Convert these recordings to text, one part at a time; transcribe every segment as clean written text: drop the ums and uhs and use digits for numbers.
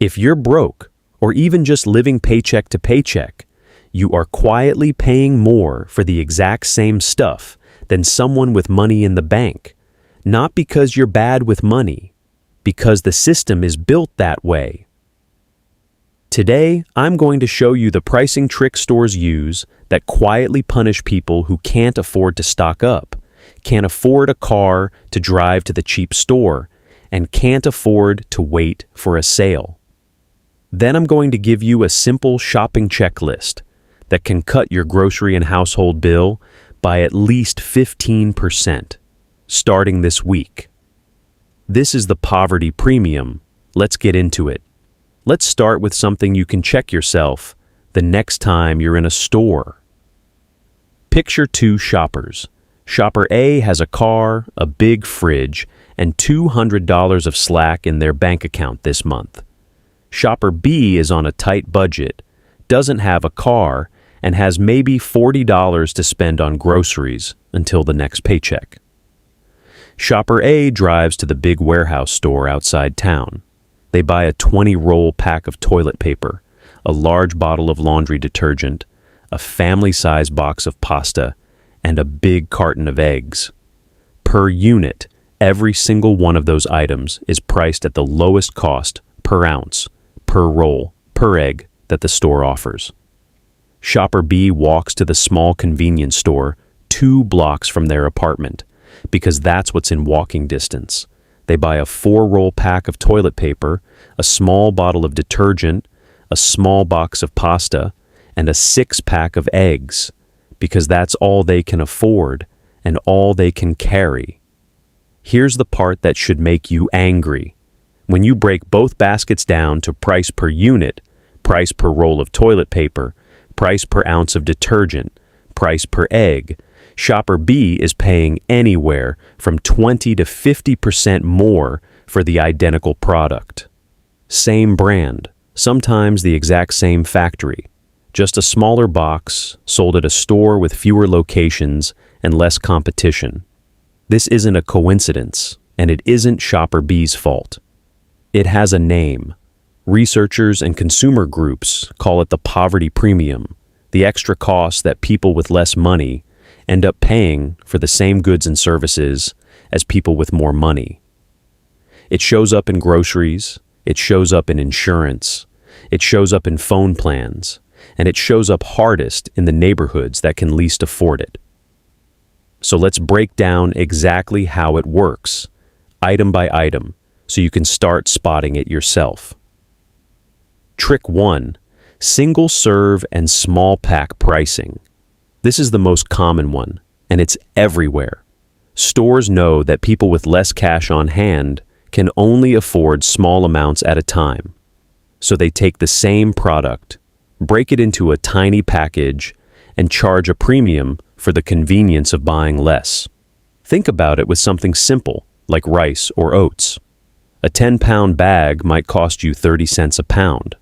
If you're broke, or even just living paycheck to paycheck, you are quietly paying more for the exact same stuff than someone with money in the bank. Not because you're bad with money, because the system is built that way. Today, I'm going to show you the pricing trick stores use that quietly punish people who can't afford to stock up, can't afford a car to drive to the cheap store, and can't afford to wait for a sale. Then I'm going to give you a simple shopping checklist that can cut your grocery and household bill by at least 15%, starting this week. This is the poverty premium. Let's get into it. Let's start with something you can check yourself the next time you're in a store. Picture two shoppers. Shopper A has a car, a big fridge, and $200 of slack in their bank account this month. Shopper B is on a tight budget, doesn't have a car, and has maybe $40 to spend on groceries until the next paycheck. Shopper A drives to the big warehouse store outside town. They buy a 20-roll pack of toilet paper, a large bottle of laundry detergent, a family-size box of pasta, and a big carton of eggs. Per unit, every single one of those items is priced at the lowest cost per ounce, per roll, per egg that the store offers. Shopper B walks to the small convenience store 2 blocks from their apartment because that's what's in walking distance. They buy a 4-roll pack of toilet paper, a small bottle of detergent, a small box of pasta, and a 6-pack of eggs because that's all they can afford and all they can carry. Here's the part that should make you angry. When you break both baskets down to price per unit, price per roll of toilet paper, price per ounce of detergent, price per egg, Shopper B is paying anywhere from 20 to 50% more for the identical product. Same brand, sometimes the exact same factory, just a smaller box sold at a store with fewer locations and less competition. This isn't a coincidence, and it isn't Shopper B's fault. It has a name. Researchers and consumer groups call it the poverty premium, the extra cost that people with less money end up paying for the same goods and services as people with more money. It shows up in groceries, it shows up in insurance, it shows up in phone plans, and it shows up hardest in the neighborhoods that can least afford it. So let's break down exactly how it works, item by item, so you can start spotting it yourself. Trick 1. Single serve and small pack pricing. This is the most common one, and it's everywhere. Stores know that people with less cash on hand can only afford small amounts at a time. So they take the same product, break it into a tiny package, and charge a premium for the convenience of buying less. Think about it with something simple, like rice or oats. A 10-pound bag might cost you 30 cents a pound,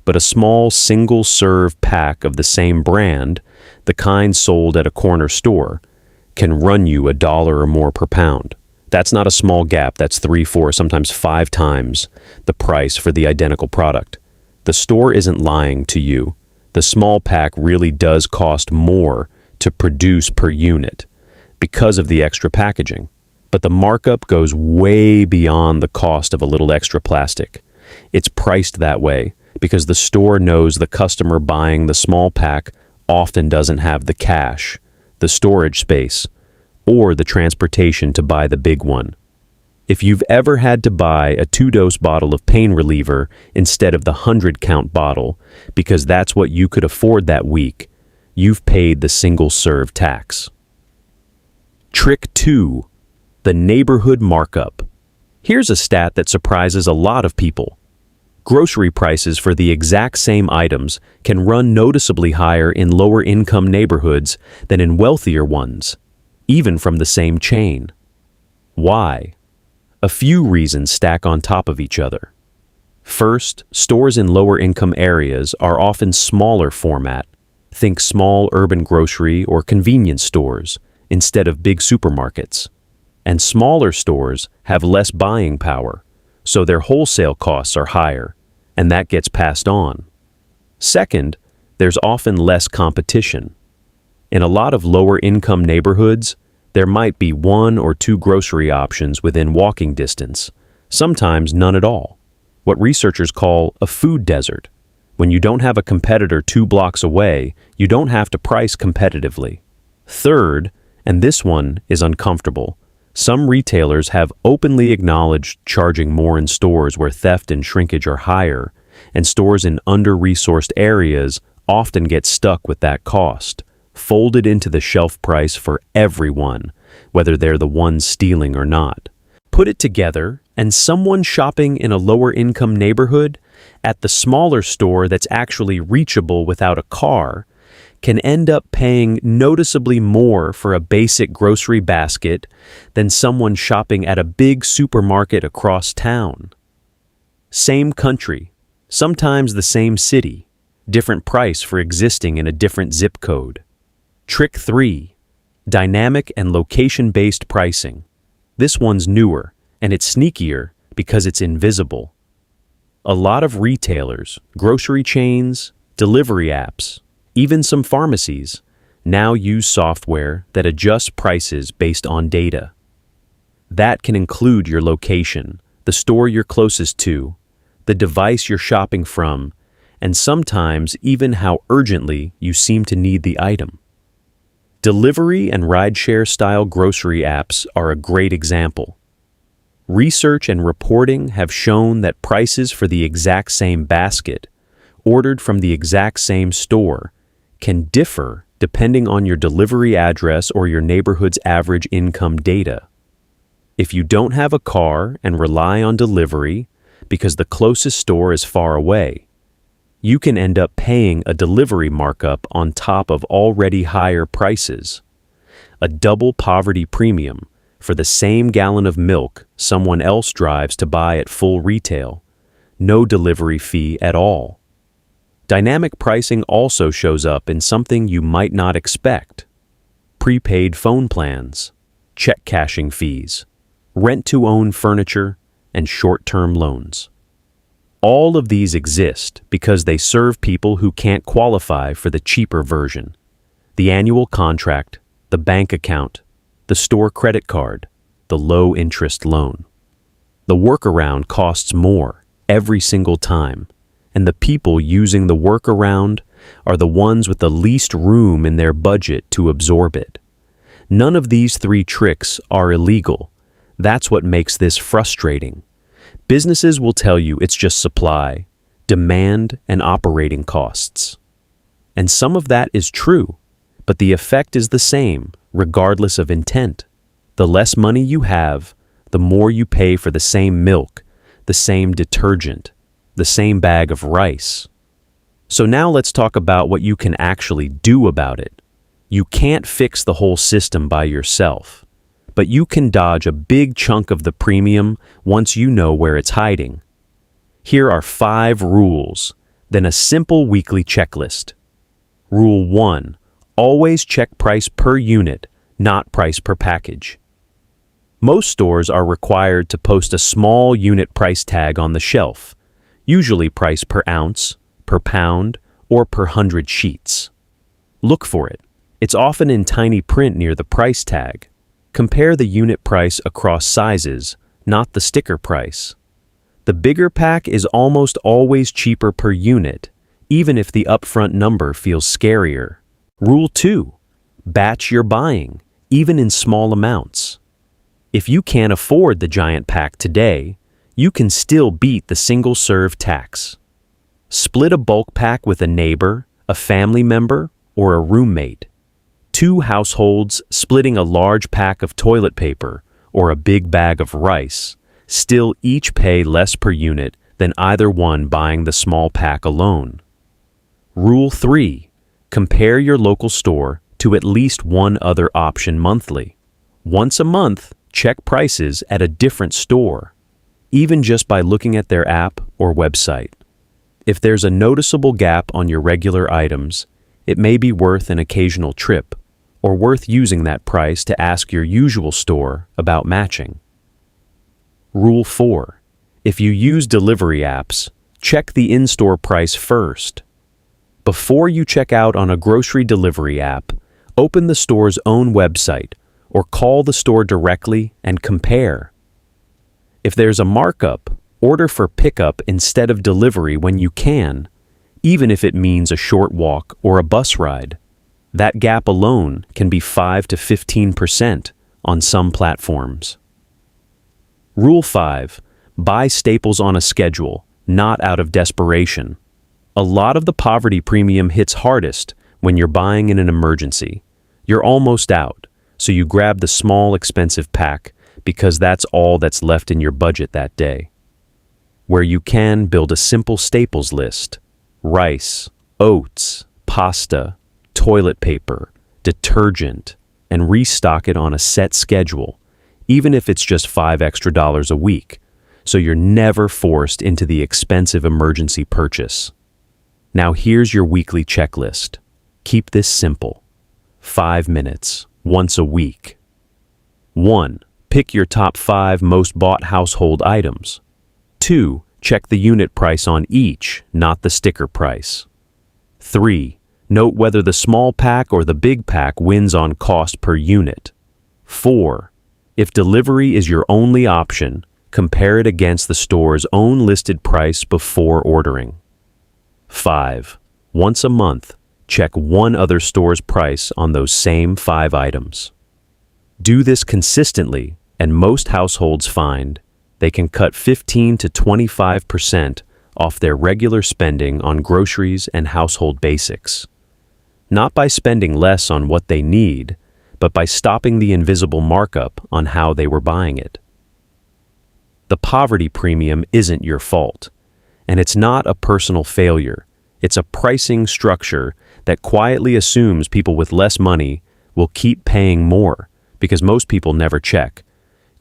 but a small single-serve pack of the same brand, the kind sold at a corner store, can run you $1 or more per pound. That's not a small gap, that's 3, 4, sometimes 5 times the price for the identical product. The store isn't lying to you. The small pack really does cost more to produce per unit because of the extra packaging. But the markup goes way beyond the cost of a little extra plastic. It's priced that way because the store knows the customer buying the small pack often doesn't have the cash, the storage space, or the transportation to buy the big one. If you've ever had to buy a 2-dose bottle of pain reliever instead of the 100-count bottle because that's what you could afford that week, you've paid the single-serve tax. Trick 2. The neighborhood markup. Here's a stat that surprises a lot of people. Grocery prices for the exact same items can run noticeably higher in lower-income neighborhoods than in wealthier ones, even from the same chain. Why? A few reasons stack on top of each other. First, stores in lower-income areas are often smaller format. Think small urban grocery or convenience stores instead of big supermarkets. And smaller stores have less buying power, so their wholesale costs are higher, and that gets passed on. Second, there's often less competition. In a lot of lower-income neighborhoods, there might be one or two grocery options within walking distance, sometimes none at all. What researchers call a food desert. When you don't have a competitor 2 blocks away, you don't have to price competitively. Third, and this one is uncomfortable, some retailers have openly acknowledged charging more in stores where theft and shrinkage are higher, and stores in under-resourced areas often get stuck with that cost, folded into the shelf price for everyone, whether they're the ones stealing or not. Put it together, and someone shopping in a lower-income neighborhood at the smaller store that's actually reachable without a car can end up paying noticeably more for a basic grocery basket than someone shopping at a big supermarket across town. Same country, sometimes the same city, different price for existing in a different zip code. Trick 3. Dynamic and location-based pricing. This one's newer, and it's sneakier because it's invisible. A lot of retailers, grocery chains, delivery apps, even some pharmacies, now use software that adjusts prices based on data. That can include your location, the store you're closest to, the device you're shopping from, and sometimes even how urgently you seem to need the item. Delivery and rideshare style grocery apps are a great example. Research and reporting have shown that prices for the exact same basket, ordered from the exact same store, can differ depending on your delivery address or your neighborhood's average income data. If you don't have a car and rely on delivery because the closest store is far away, you can end up paying a delivery markup on top of already higher prices. A double poverty premium for the same gallon of milk someone else drives to buy at full retail. No delivery fee at all. Dynamic pricing also shows up in something you might not expect. Prepaid phone plans, check cashing fees, rent-to-own furniture, and short-term loans. All of these exist because they serve people who can't qualify for the cheaper version. The annual contract, the bank account, the store credit card, the low-interest loan. The workaround costs more every single time, and the people using the workaround are the ones with the least room in their budget to absorb it. None of these 3 tricks are illegal. That's what makes this frustrating. Businesses will tell you it's just supply, demand, and operating costs. And some of that is true, but the effect is the same, regardless of intent. The less money you have, the more you pay for the same milk, the same detergent, the same bag of rice. So now let's talk about what you can actually do about it. You can't fix the whole system by yourself, but you can dodge a big chunk of the premium once you know where it's hiding. Here are 5 rules, then a simple weekly checklist. Rule 1. Always check price per unit, not price per package. Most stores are required to post a small unit price tag on the shelf, usually price per ounce, per pound, or per 100 sheets. Look for it. It's often in tiny print near the price tag. Compare the unit price across sizes, not the sticker price. The bigger pack is almost always cheaper per unit, even if the upfront number feels scarier. Rule 2. Batch your buying, even in small amounts. If you can't afford the giant pack today, you can still beat the single-serve tax. Split a bulk pack with a neighbor, a family member, or a roommate. 2 households splitting a large pack of toilet paper or a big bag of rice still each pay less per unit than either one buying the small pack alone. Rule 3. Compare your local store to at least one other option monthly. Once a month, check prices at a different store, even just by looking at their app or website. If there's a noticeable gap on your regular items, it may be worth an occasional trip, or worth using that price to ask your usual store about matching. Rule 4. If you use delivery apps, Check the in-store price first. Before you check out on a grocery delivery app, open the store's own website or call the store directly and compare. If there's a markup, order for pickup instead of delivery when you can, even if it means a short walk or a bus ride. That gap alone can be 5 to 15% on some platforms. Rule 5. Buy staples on a schedule, not out of desperation. A lot of the poverty premium hits hardest when you're buying in an emergency. You're almost out, so you grab the small, expensive pack because that's all that's left in your budget that day. Where you can, build a simple staples list: rice, oats, pasta, toilet paper, detergent, and restock it on a set schedule, even if it's just $5 extra a week, so you're never forced into the expensive emergency purchase. Now here's your weekly checklist. Keep this simple. 5 minutes, once a week. 1. Pick your top 5 most bought household items. 2. Check the unit price on each, not the sticker price. 3. Note whether the small pack or the big pack wins on cost per unit. 4. If delivery is your only option, compare it against the store's own listed price before ordering. 5. Once a month, check one other store's price on those same 5 items. Do this consistently, and most households find they can cut 15 to 25% off their regular spending on groceries and household basics. Not by spending less on what they need, but by stopping the invisible markup on how they were buying it. The poverty premium isn't your fault, and it's not a personal failure. It's a pricing structure that quietly assumes people with less money will keep paying more because most people never check.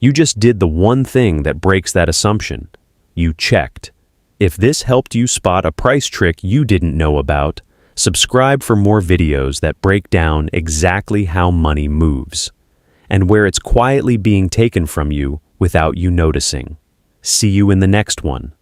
You just did the one thing that breaks that assumption. You checked. If this helped you spot a price trick you didn't know about, subscribe for more videos that break down exactly how money moves and where it's quietly being taken from you without you noticing. See you in the next one.